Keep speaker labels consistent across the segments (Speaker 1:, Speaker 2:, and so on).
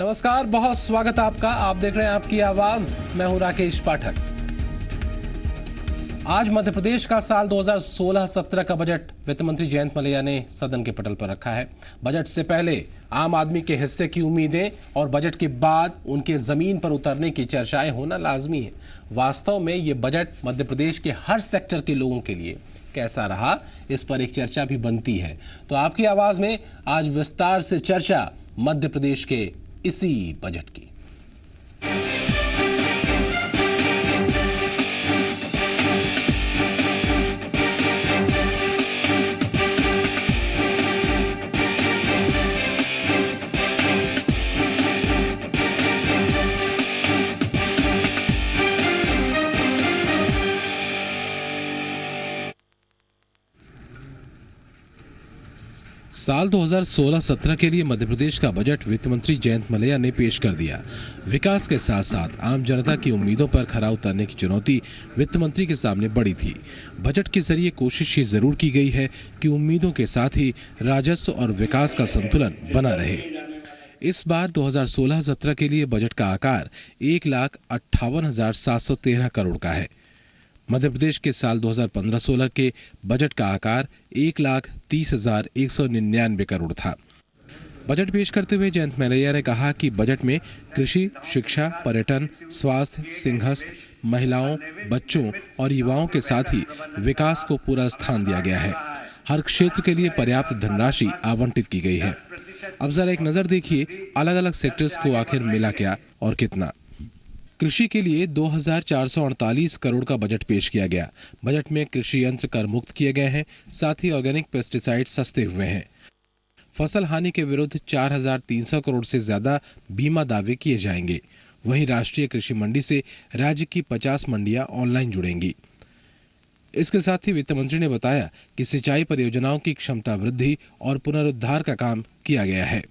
Speaker 1: नमस्कार, बहुत स्वागत है आपका। आप देख रहे हैं आपकी आवाज, मैं हूं राकेश पाठक। आज मध्य प्रदेश का साल 2016-17 का बजट वित्त मंत्री जयंत मलैया ने सदन के पटल पर रखा है। बजट से पहले आम आदमी के हिस्से की उम्मीदें और बजट के बाद उनके जमीन पर उतरने की चर्चाएं होना लाजमी है। वास्तव में ये बजट मध्य प्रदेश के हर सेक्टर के लोगों के लिए कैसा रहा, इस पर एक चर्चा भी बनती है। तो आपकी आवाज में आज विस्तार से चर्चा मध्य प्रदेश के इसी बजट की। साल 2016-17 के लिए मध्य प्रदेश का बजट वित्त मंत्री जयंत मलैया ने पेश कर दिया। विकास के साथ साथ आम जनता की उम्मीदों पर खरा उतरने की चुनौती वित्त मंत्री के सामने बड़ी थी। बजट के जरिए कोशिश ये जरूर की गई है कि उम्मीदों के साथ ही राजस्व और विकास का संतुलन बना रहे। इस बार 2016-17 के लिए बजट का आकार 1,58,713 करोड़ का है। मध्य प्रदेश के साल 2015-16 के बजट का आकार 1,30,199 करोड़ था। बजट पेश करते हुए जयंत मलैया ने कहा कि बजट में कृषि, शिक्षा, पर्यटन, स्वास्थ्य, सिंहस्थ, महिलाओं, बच्चों और युवाओं के साथ ही विकास को पूरा स्थान दिया गया है। हर क्षेत्र के लिए पर्याप्त धनराशि आवंटित की गई है। अब जरा एक नजर देखिए अलग अलग सेक्टर्स को आखिर मिला क्या और कितना। कृषि के लिए 2,448 करोड़ का बजट पेश किया गया। बजट में कृषि यंत्र कर मुक्त किए गए हैं, साथ ही ऑर्गेनिक पेस्टिसाइड सस्ते हुए हैं। फसल हानि के विरुद्ध 4,300 करोड़ से ज्यादा बीमा दावे किए जाएंगे। वहीं राष्ट्रीय कृषि मंडी से राज्य की 50 मंडियां ऑनलाइन जुड़ेंगी। इसके साथ ही वित्त मंत्री ने बताया कि सिंचाई परियोजनाओं की क्षमता वृद्धि और पुनरुद्धार का काम किया गया है।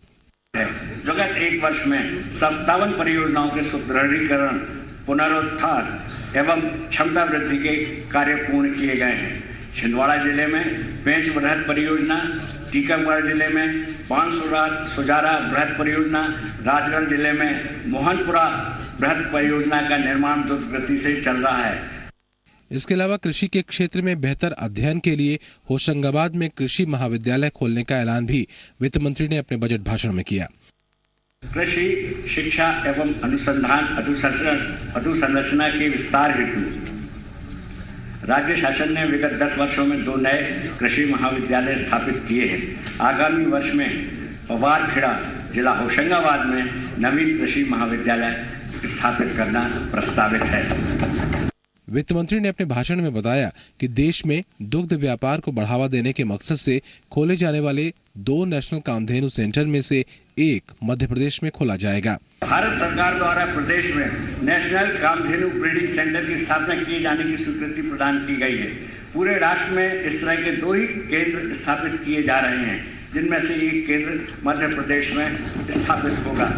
Speaker 2: विगत एक वर्ष में 57 परियोजनाओं के सुदृढ़ीकरण, पुनरुत्थान एवं क्षमता वृद्धि के कार्य पूर्ण किए गए हैं। छिंदवाड़ा जिले में पेंच बृहद परियोजना, टीकमगढ़ जिले में सुजारा बृहद परियोजना, राजगढ़ जिले में मोहनपुरा बृहद परियोजना का निर्माण द्रुत गति से चल रहा है।
Speaker 1: इसके अलावा कृषि के क्षेत्र में बेहतर अध्ययन के लिए होशंगाबाद में कृषि महाविद्यालय खोलने का ऐलान भी वित्त मंत्री ने अपने बजट भाषण में किया।
Speaker 2: कृषि, शिक्षा एवं अनुसंधान अधोसंरचना के विस्तार हेतु राज्य शासन ने विगत 10 वर्षों में 2 नए कृषि महाविद्यालय स्थापित किए हैं। आगामी वर्ष में पवारखेड़ा जिला होशंगाबाद में नवीन कृषि महाविद्यालय स्थापित करना प्रस्तावित है।
Speaker 1: वित्त मंत्री ने अपने भाषण में बताया कि देश में दुग्ध व्यापार को बढ़ावा देने के मकसद से खोले जाने वाले 2 नेशनल कामधेनु सेंटर में से एक मध्य प्रदेश में खोला जाएगा।
Speaker 2: भारत सरकार द्वारा प्रदेश में नेशनल कामधेनु ब्रीडिंग सेंटर की स्थापना किए जाने की स्वीकृति प्रदान की गई है। पूरे राष्ट्र में इस तरह के 2 ही केंद्र स्थापित किए जा रहे हैं, जिनमें से एक केंद्र मध्य प्रदेश में स्थापित होगा।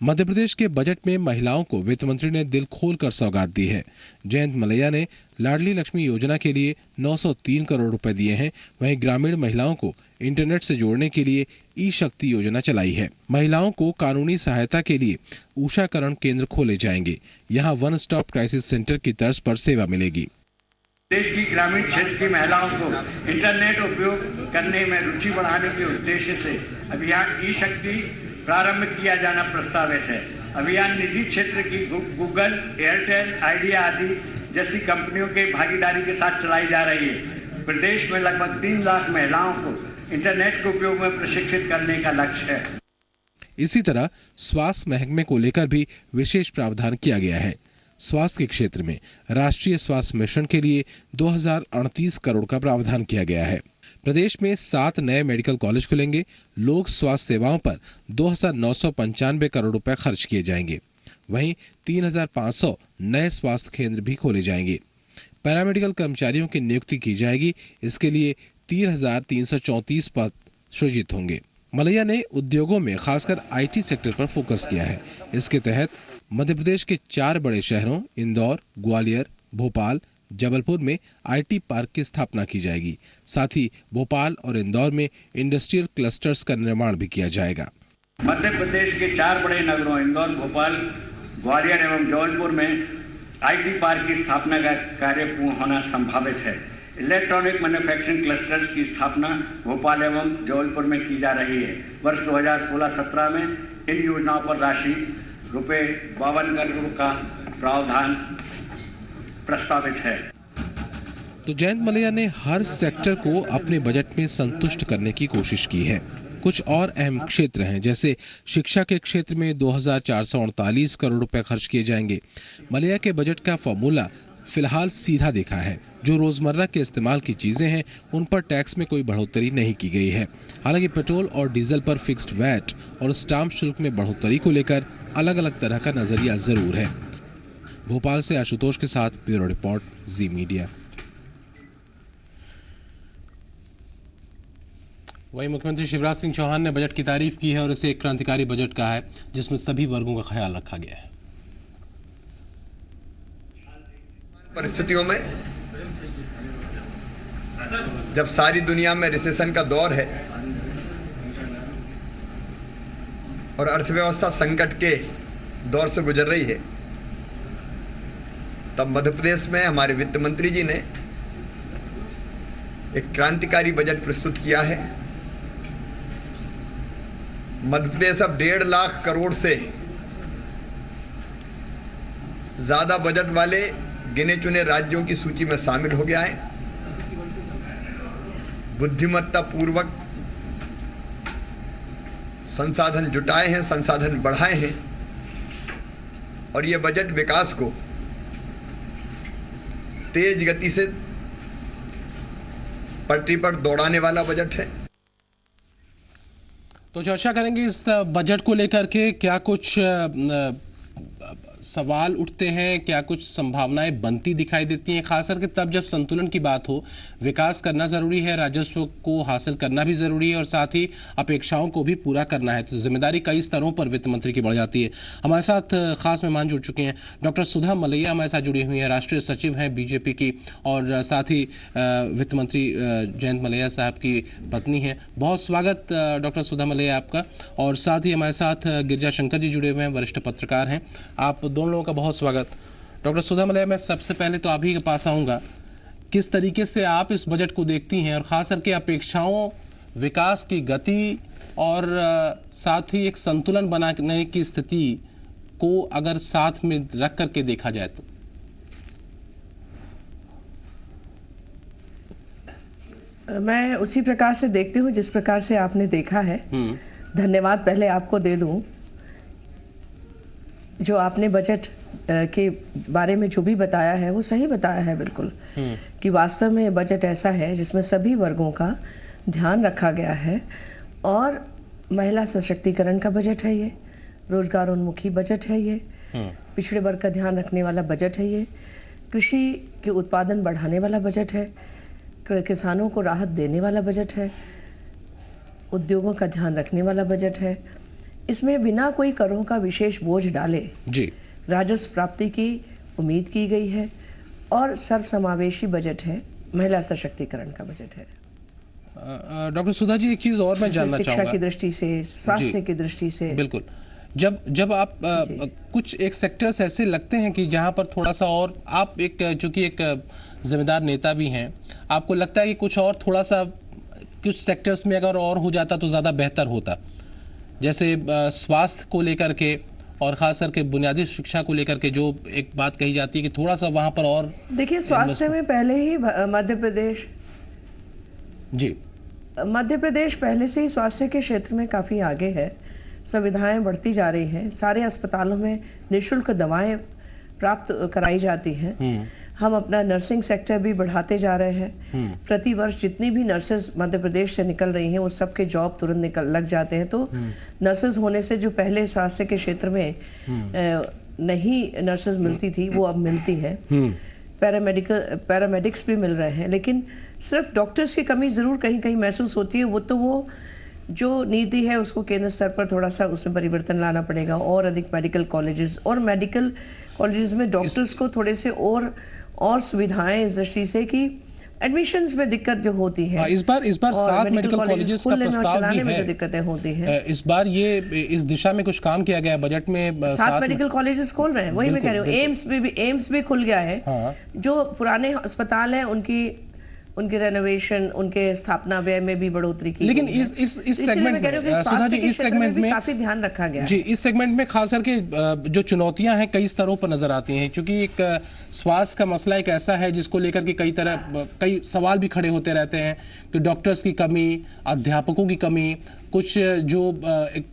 Speaker 1: मध्य प्रदेश के बजट में महिलाओं को वित्त मंत्री ने दिल खोलकर सौगात दी है। जयंत मलैया ने लाडली लक्ष्मी योजना के लिए 903 करोड़ रुपए दिए हैं। वहीं ग्रामीण महिलाओं को इंटरनेट से जोड़ने के लिए ई-शक्ति योजना चलाई है। महिलाओं को कानूनी सहायता के लिए उषाकरण केंद्र खोले जाएंगे। यहाँ वन स्टॉप क्राइसिस सेंटर की तर्ज पर सेवा मिलेगी।
Speaker 2: देश की ग्रामीण क्षेत्र की महिलाओं को इंटरनेट उपयोग करने में रुचि बढ़ाने के उद्देश्य से अभियान ई-शक्ति प्रारंभ किया जाना प्रस्तावित है। अभियान निजी क्षेत्र की गूगल, एयरटेल, आइडिया आदि जैसी कंपनियों के भागीदारी के साथ चलाई जा रही है। प्रदेश में लगभग 3 लाख महिलाओं को इंटरनेट के उपयोग में प्रशिक्षित करने का लक्ष्य है।
Speaker 1: इसी तरह स्वास्थ्य महकमे को लेकर भी विशेष प्रावधान किया गया है। स्वास्थ्य के क्षेत्र में राष्ट्रीय स्वास्थ्य मिशन के लिए 2,038 करोड़ का प्रावधान किया गया है। प्रदेश में 7 नए मेडिकल कॉलेज खुलेंगे। लोक स्वास्थ्य सेवाओं पर 2,995 करोड़ रुपए खर्च किए जाएंगे। वहीं 3,500 नए स्वास्थ्य केंद्र भी खोले जाएंगे। पैरामेडिकल कर्मचारियों की नियुक्ति की जाएगी। इसके लिए 3,334 पद सृजित होंगे। मलैया ने उद्योगों में खासकर IT सेक्टर पर फोकस किया है। इसके तहत मध्य प्रदेश के 4 बड़े शहरों इंदौर, ग्वालियर, भोपाल, जबलपुर में IT पार्क की स्थापना की जाएगी। साथ ही भोपाल और इंदौर में इंडस्ट्रियल क्लस्टर्स का निर्माण भी किया जाएगा।
Speaker 2: मध्य प्रदेश के 4 बड़े नगरों इंदौर, भोपाल, ग्वालियर एवं जौनपुर में आईटी पार्क की स्थापना का कार्य पूर्ण होना संभावित है। इलेक्ट्रॉनिक मैन्युफैक्चरिंग क्लस्टर्स की स्थापना भोपाल एवं जौनपुर में की जा रही है। वर्ष 2016-17 में इन योजनाओं पर राशि ₹52 करोड़ का प्रावधान प्रस्तावित है।
Speaker 1: तो जयंत मलैया ने हर सेक्टर को अपने बजट में संतुष्ट करने की कोशिश की है। कुछ और अहम क्षेत्र हैं, जैसे शिक्षा के क्षेत्र में 2448 करोड़ रुपए खर्च किए जाएंगे। मलैया के बजट का फॉर्मूला फिलहाल सीधा देखा है। जो रोजमर्रा के इस्तेमाल की चीजें हैं उन पर टैक्स में कोई बढ़ोतरी नहीं की गई है। हालांकि पेट्रोल और डीजल पर फिक्स्ड वैट और स्टाम्प शुल्क में बढ़ोतरी को लेकर अलग अलग तरह का नजरिया जरूर है। भोपाल से आशुतोष के साथ ब्यूरो रिपोर्ट, जी मीडिया। वहीं मुख्यमंत्री शिवराज सिंह चौहान ने बजट की तारीफ की है और इसे एक क्रांतिकारी बजट कहा है जिसमें सभी वर्गों का ख्याल रखा गया है।
Speaker 3: परिस्थितियों में जब सारी दुनिया में रिसेशन का दौर है और अर्थव्यवस्था संकट के दौर से गुजर रही है, तब मध्य प्रदेश में हमारे वित्त मंत्री जी ने एक क्रांतिकारी बजट प्रस्तुत किया है। मध्य प्रदेश अब 1.5 लाख करोड़ से ज्यादा बजट वाले गिने चुने राज्यों की सूची में शामिल हो गया है। बुद्धिमत्ता पूर्वक संसाधन जुटाए हैं, संसाधन बढ़ाए हैं और ये बजट विकास को तेज गति से पटरी पर दौड़ाने वाला बजट है।
Speaker 1: तो चर्चा करेंगे इस बजट को लेकर के। क्या कुछ सवाल उठते हैं, क्या कुछ संभावनाएं बनती दिखाई देती हैं, खास करके तब जब संतुलन की बात हो। विकास करना जरूरी है, राजस्व को हासिल करना भी जरूरी है और साथ ही अपेक्षाओं को भी पूरा करना है। तो जिम्मेदारी कई स्तरों पर वित्त मंत्री की बढ़ जाती है। हमारे साथ खास मेहमान जुड़ चुके हैं। डॉक्टर सुधा मलैया हमारे साथ जुड़ी हुई हैं, राष्ट्रीय सचिव हैं बीजेपी की और साथ ही वित्त मंत्री जयंत मलैया साहब की पत्नी हैं। बहुत स्वागत डॉक्टर सुधा मलैया आपका। और साथ ही हमारे साथ गिरिजा शंकर जी जुड़े हुए हैं, वरिष्ठ पत्रकार हैं। आप दोनों लोगों का बहुत स्वागत। डॉक्टर सुधा मलैया, मैं सबसे पहले तो आप ही के पास आऊंगा। किस तरीके से आप इस बजट को देखती हैं और खास करके अपेक्षाओं, विकास की गति और साथ ही एक संतुलन बनाने की स्थिति को अगर साथ में रख करके देखा जाए तो?
Speaker 4: मैं उसी प्रकार से देखती हूँ जिस प्रकार से आपने देखा है। धन्यवाद पहले आपको दे दूं, जो आपने बजट के बारे में जो भी बताया है वो सही बताया है बिल्कुल, कि वास्तव में बजट ऐसा है जिसमें सभी वर्गों का ध्यान रखा गया है और महिला सशक्तिकरण का बजट है ये, रोजगारोन्मुखी बजट है ये, पिछड़े वर्ग का ध्यान रखने वाला बजट है ये, कृषि के उत्पादन बढ़ाने वाला बजट है, किसानों को राहत देने वाला बजट है, उद्योगों का ध्यान रखने वाला बजट है। इसमें बिना कोई करों का विशेष बोझ डाले
Speaker 1: जी
Speaker 4: राजस्व प्राप्ति की उम्मीद की गई है और सर्वसमावेशी बजट है, महिला सशक्तिकरण का बजट है।
Speaker 1: डॉक्टर सुधा जी, एक चीज और मैं जानना चाहूंगा।
Speaker 4: शिक्षा की दृष्टि से, स्वास्थ्य की दृष्टि से।
Speaker 1: बिल्कुल। जब आप कुछ एक सेक्टर्स ऐसे लगते हैं कि जहां पर थोड़ा सा और आप एक चूंकि एक जिम्मेदार नेता भी हैं, आपको लगता है कि कुछ और थोड़ा सा कुछ सेक्टर्स में अगर और हो जाता तो ज़्यादा बेहतर होता, जैसे स्वास्थ्य को लेकर के और खास करके बुनियादी शिक्षा को लेकर के जो एक बात कही जाती है कि थोड़ा सा वहां पर और।
Speaker 4: देखिए, स्वास्थ्य में पहले ही मध्य प्रदेश पहले से ही स्वास्थ्य के क्षेत्र में काफ़ी आगे है। सुविधाएं बढ़ती जा रही हैं, सारे अस्पतालों में निःशुल्क दवाएं प्राप्त कराई जाती हैं। हम अपना नर्सिंग सेक्टर भी बढ़ाते जा रहे हैं। प्रति वर्ष जितनी भी नर्सेज मध्य प्रदेश से निकल रही हैं वो सबके जॉब तुरंत लग जाते हैं। तो नर्सेज होने से जो पहले स्वास्थ्य के क्षेत्र में नहीं नर्सेज मिलती थी वो अब मिलती है। पैरामेडिक्स भी मिल रहे हैं, लेकिन सिर्फ डॉक्टर्स की कमी ज़रूर कहीं कहीं महसूस होती है। वो जो नीति है उसको केंद्र स्तर पर थोड़ा सा उसमें परिवर्तन लाना पड़ेगा और अधिक मेडिकल कॉलेजेस में डॉक्टर्स को थोड़े से और सुविधाएं इस दृष्टि से कि एडमिशंस में दिक्कत जो होती है,
Speaker 1: इस बार
Speaker 4: और
Speaker 1: 7 मेडिकल कॉलेजेस का
Speaker 4: खोलने में और
Speaker 1: प्रस्ताव
Speaker 4: चलाने
Speaker 1: भी
Speaker 4: में जो
Speaker 1: है।
Speaker 4: दिक्कतें होती हैं।
Speaker 1: इस बार ये इस दिशा में कुछ काम किया गया है बजट में।
Speaker 4: 7 मेडिकल कॉलेजेस खोल रहे हैं, वही मैं कह रही हूँ। एम्स भी खुल गया है।
Speaker 1: हाँ।
Speaker 4: जो पुराने अस्पताल हैं उनकी रेनोवेशन, उनके स्थापना व्यय में भी बढ़ोतरी की।
Speaker 1: लेकिन
Speaker 4: गई है।
Speaker 1: इस
Speaker 4: इसलिए
Speaker 1: सेगमेंट
Speaker 4: मैं कह रही हूँ कि
Speaker 1: में सुधा
Speaker 4: स्वास्थ्य
Speaker 1: जी,
Speaker 4: के
Speaker 1: इस
Speaker 4: क्षेत्र
Speaker 1: सेगमेंट
Speaker 4: भी
Speaker 1: में
Speaker 4: काफी ध्यान रखा गया है।
Speaker 1: जी, इस सेगमेंट में खास करके जो चुनौतियां हैं कई स्तरों पर नजर आती हैं, क्योंकि एक स्वास्थ्य का मसला एक ऐसा है जिसको लेकर के कई सवाल भी खड़े होते रहते हैं कि डॉक्टर्स की कमी, अध्यापकों की कमी, कुछ जो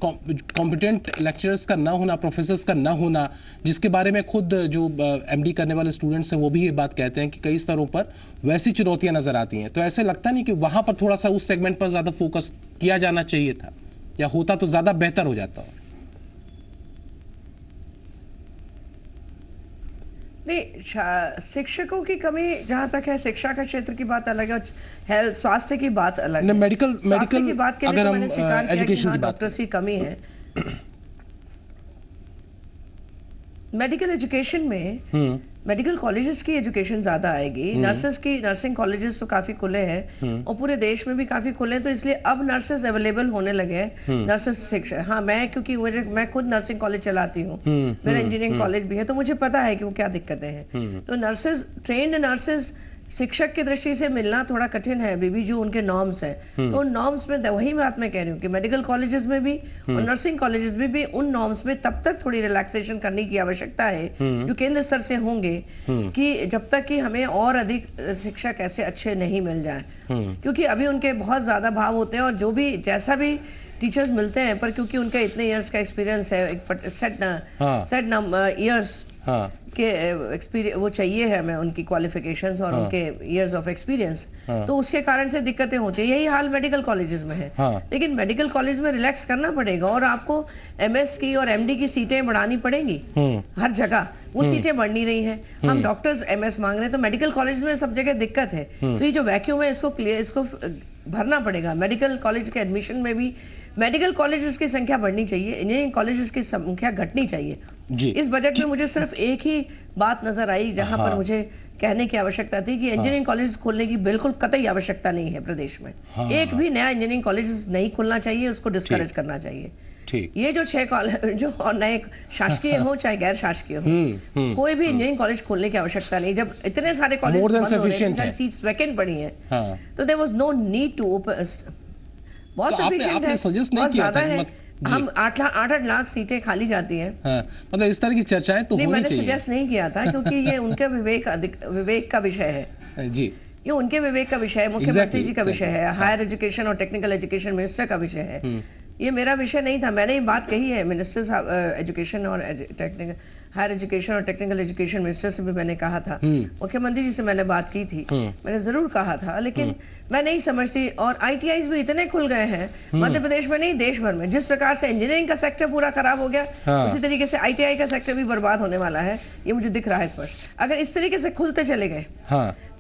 Speaker 1: कॉम्पिटेंट लेक्चरर्स का ना होना, प्रोफेसर्स का ना होना, जिसके बारे में खुद जो एमडी करने वाले स्टूडेंट्स हैं वो भी ये बात कहते हैं कि कई स्तरों पर वैसी चुनौतियां नजर आती हैं। तो ऐसे लगता नहीं कि वहां पर थोड़ा सा उस सेगमेंट पर ज्यादा फोकस किया जाना चाहिए था, या होता तो ज्यादा बेहतर हो जाता?
Speaker 4: नहीं, शिक्षकों की कमी जहां तक है, शिक्षा का क्षेत्र की बात अलग है, हेल्थ स्वास्थ्य की बात अलग है।
Speaker 1: मेडिकल
Speaker 4: की बात के लिए
Speaker 1: अगर
Speaker 4: तो
Speaker 1: हम
Speaker 4: मैंने स्वीकार किया कि
Speaker 1: एजुकेशन
Speaker 4: हाँ,
Speaker 1: की बात
Speaker 4: डॉक्टर्स की कमी है। मेडिकल एजुकेशन में मेडिकल कॉलेजेस की एजुकेशन ज्यादा आएगी। नर्सिंग कॉलेजेस तो काफी खुले हैं और पूरे देश में भी काफी खुले हैं, तो इसलिए अब नर्सेस अवेलेबल होने लगे हैं। नर्सेस शिक्षा, हाँ, क्योंकि मैं खुद नर्सिंग कॉलेज चलाती हूँ, मेरा इंजीनियरिंग कॉलेज भी है, तो मुझे पता है कि वो क्या दिक्कतें हैं। तो नर्सेस, ट्रेन्ड नर्सेस शिक्षक की दृष्टि से मिलना थोड़ा कठिन है अभी भी, जो उनके नॉर्म्स हैं। तो उन नॉर्म्स में, वही बात मैं कह रही हूँ कि मेडिकल कॉलेजेस में भी और नर्सिंग कॉलेजेस में भी उन नॉर्म्स में तब तक थोड़ी रिलैक्सेशन करने की आवश्यकता है जो केंद्र स्तर से होंगे, कि जब तक कि हमें और अधिक शिक्षक ऐसे अच्छे नहीं मिल जाए, क्योंकि अभी उनके बहुत ज्यादा भाव होते हैं और जो भी जैसा भी टीचर्स मिलते हैं, पर क्योंकि उनके इतने इयर्स का एक्सपीरियंस है, एक सेट इयर्स के एक्सपीरियंस वो चाहिए है हमें, उनकी क्वालिफिकेशंस और उनके इयर्स ऑफ एक्सपीरियंस, तो उसके कारण से दिक्कतें होती है। यही हाल मेडिकल कॉलेजेस में है। लेकिन मेडिकल कॉलेज में रिलैक्स करना पड़ेगा और आपको एमएस की और एमडी की सीटें बढ़ानी पड़ेंगी हर जगह। वो सीटें बढ़ नहीं रही हैं। हम डॉक्टर्स एमएस मांग रहे हैं, तो मेडिकल कॉलेज में सब जगह दिक्कत है। तो ये जो वैक्यूम है, इसको भरना पड़ेगा। मेडिकल कॉलेज के एडमिशन में भी मेडिकल कॉलेजेस की संख्या बढ़नी चाहिए, इंजीनियरिंग कॉलेजेस की संख्या घटनी चाहिए जी। इस बजट में मुझे सिर्फ एक ही बात नजर आई जहां पर मुझे कहने की आवश्यकता थी कि इंजीनियरिंग कॉलेज खोलने की बिल्कुल कतई आवश्यकता नहीं है प्रदेश में। एक भी नया इंजीनियरिंग कॉलेज नहीं खुलना चाहिए, उसको डिस्करेज करना चाहिए। ये जो 6 कॉलेज जो और नए शासकीय हो चाहे गैर शासकीय हो, कोई भी इंजीनियरिंग कॉलेज खोलने की आवश्यकता नहीं। जब इतने सारे कॉलेज बंद हो रहे हैं, सारी सीट्स वैकेंट पड़ी हैं, तो there was no need to open. बहुत सफिशिएंट है, बहुत ज्यादा है। हम 8 लाख सीटें खाली जाती हैं।
Speaker 1: मतलब इस तरह की चर्चाएं तो होनी चाहिए।
Speaker 4: मैंने सजेस्ट नहीं किया था, क्योंकि ये उनके विवेक का विषय है जी। ये उनके विवेक का विषय है, मुख्यमंत्री जी का विषय है, हायर एजुकेशन और टेक्निकल एजुकेशन मिनिस्टर का विषय है। ये मेरा विषय नहीं था। मैंने ये बात कही है मिनिस्टर्स एजुकेशन और टेक्निकल, हायर एजुकेशन और टेक्निकल एजुकेशन मिनिस्टर से भी मैंने कहा था, मुख्यमंत्री जी से मैंने बात की थी, मैंने जरूर कहा था। लेकिन मैं नहीं समझती, और आईटीआईज भी इतने खुल गए हैं मध्य प्रदेश में नहीं, देश भर में। जिस प्रकार से इंजीनियरिंग का सेक्टर पूरा खराब हो गया, उसी तरीके से आईटीआई का सेक्टर भी बर्बाद होने वाला है। ये मुझे दिख रहा है स्पष्ट। अगर इस तरीके से खुलते चले गए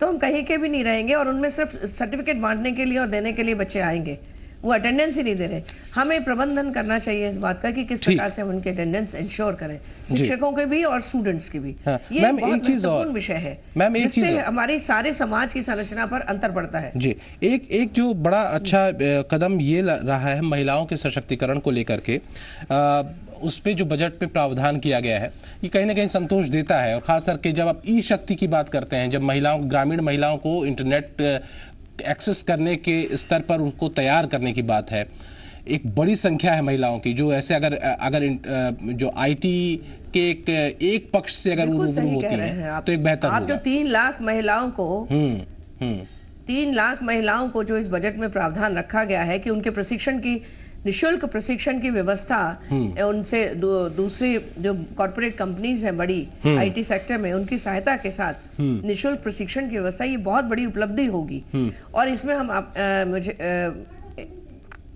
Speaker 4: तो हम कहीं के भी नहीं रहेंगे, और उनमें सिर्फ सर्टिफिकेट बांटने के लिए और देने के लिए बच्चे आएंगे, वो अटेंडेंस ही नहीं दे रहे। हमें प्रबंधन करना चाहिए इस बात का कि किस प्रकार से हम उनकी अटेंडेंस इंश्योर करें, शिक्षकों के भी और स्टूडेंट्स की भी। ये बहुत महत्वपूर्ण विषय है, जिससे हमारी सारे समाज की संरचना पर अंतर पड़ता है
Speaker 1: जी। एक जो बड़ा अच्छा कदम ये रहा है महिलाओं के सशक्तिकरण को लेकर के, उस पे जो बजट पे प्रावधान किया गया है, ये कहीं ना कहीं संतोष देता है। और खास करके जब आप ई शक्ति की बात करते हैं, जब ग्रामीण महिलाओं को इंटरनेट एक्सेस करने के स्तर पर उनको तैयार करने की बात है, एक बड़ी संख्या है महिलाओं की जो ऐसे अगर जो आईटी के एक पक्ष से अगर रूबरू होती हैं तो एक बेहतर होगा।
Speaker 4: आप जो 3 लाख महिलाओं को 3 लाख महिलाओं को जो इस बजट में प्रावधान रखा गया है कि उनके प्रशिक्षण की, निशुल्क प्रशिक्षण की व्यवस्था, उनसे दूसरी जो कॉर्पोरेट कंपनीज हैं बड़ी आईटी सेक्टर में, उनकी सहायता के साथ निशुल्क प्रशिक्षण की व्यवस्था, ये बहुत बड़ी उपलब्धि होगी। और इसमें हम मुझे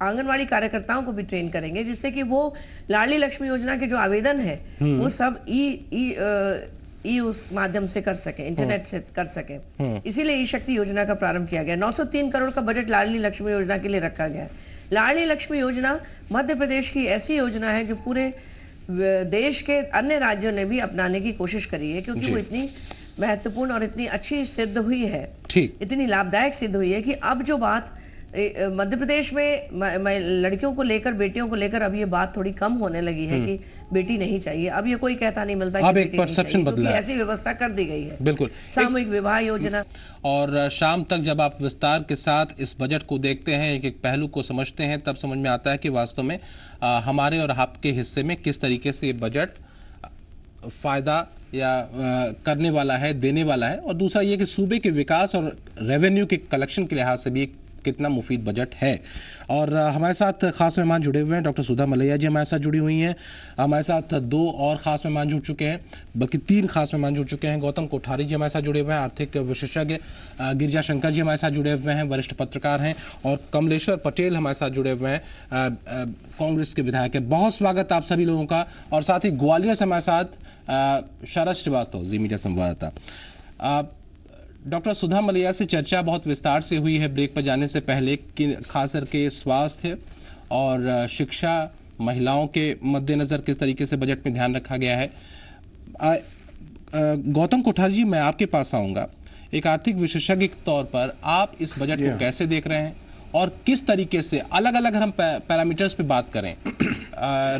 Speaker 4: आंगनवाड़ी कार्यकर्ताओं को भी ट्रेन करेंगे, जिससे कि वो लाडली लक्ष्मी योजना के जो आवेदन है वो सब उस माध्यम से कर सके, इंटरनेट से कर सके। इसीलिए ई शक्ति योजना का प्रारंभ किया गया। 903 करोड़ का बजट लाडली लक्ष्मी योजना के लिए रखा गया है। लाडली लक्ष्मी योजना मध्य प्रदेश की ऐसी योजना है जो पूरे देश के अन्य राज्यों ने भी अपनाने की कोशिश करी है, क्योंकि वो इतनी महत्वपूर्ण और इतनी अच्छी सिद्ध हुई है
Speaker 1: ठीक।
Speaker 4: इतनी लाभदायक सिद्ध हुई है कि अब जो बात मध्य प्रदेश में लड़कियों को लेकर, बेटियों को लेकर अब ये बात थोड़ी कम होने लगी है कि बेटी नहीं चाहिए। अब ये कोई कहता नहीं मिलता
Speaker 1: अब
Speaker 4: कि
Speaker 1: एक
Speaker 4: बेटी नहीं
Speaker 1: परसेप्शन
Speaker 4: चाहिए,
Speaker 1: बदला
Speaker 4: क्योंकि
Speaker 1: है।
Speaker 4: ऐसी व्यवस्था कर दी गई है।
Speaker 1: बिल्कुल।
Speaker 4: सामूहिक विवाह योजना।
Speaker 1: और शाम तक जब आप विस्तार के साथ इस बजट को देखते हैं, एक एक पहलू को समझते हैं, तब समझ में आता है कि वास्तव में हमारे और आपके हिस्से में किस तरीके से ये बजट फायदा या करने वाला है, देने वाला है। और दूसरा ये कि सूबे के विकास और रेवेन्यू के कलेक्शन के लिहाज से भी कितना मुफीद बजट है। और हमारे साथ खास मेहमान जुड़े हुए हैं। डॉक्टर सुधा मलैया जी हमारे साथ जुड़ी हुई हैं। हमारे साथ 2 और ख़ास मेहमान जुड़ चुके हैं, बल्कि 3 खास मेहमान जुड़ चुके हैं। गौतम कोठारी जी हमारे साथ जुड़े हुए हैं, आर्थिक विशेषज्ञ। गिरिजा शंकर जी हमारे साथ जुड़े हुए हैं, वरिष्ठ पत्रकार हैं। और कमलेश्वर पटेल हमारे साथ जुड़े हुए हैं, कांग्रेस के विधायक हैं। बहुत स्वागत आप सभी लोगों का। और साथ ही ग्वालियर से हमारे साथ शरद श्रीवास्तव, जी मीडिया संवाददाता। डॉक्टर सुधा मलैया से चर्चा बहुत विस्तार से हुई है ब्रेक पर जाने से पहले, कि खास करके स्वास्थ्य और शिक्षा, महिलाओं के मद्देनज़र किस तरीके से बजट में ध्यान रखा गया है। गौतम कोठारी जी, मैं आपके पास आऊँगा। एक आर्थिक विशेषज्ञ के तौर पर आप इस बजट को कैसे देख रहे हैं और किस तरीके से अलग अलग हम पैरामीटर्स पे बात करें,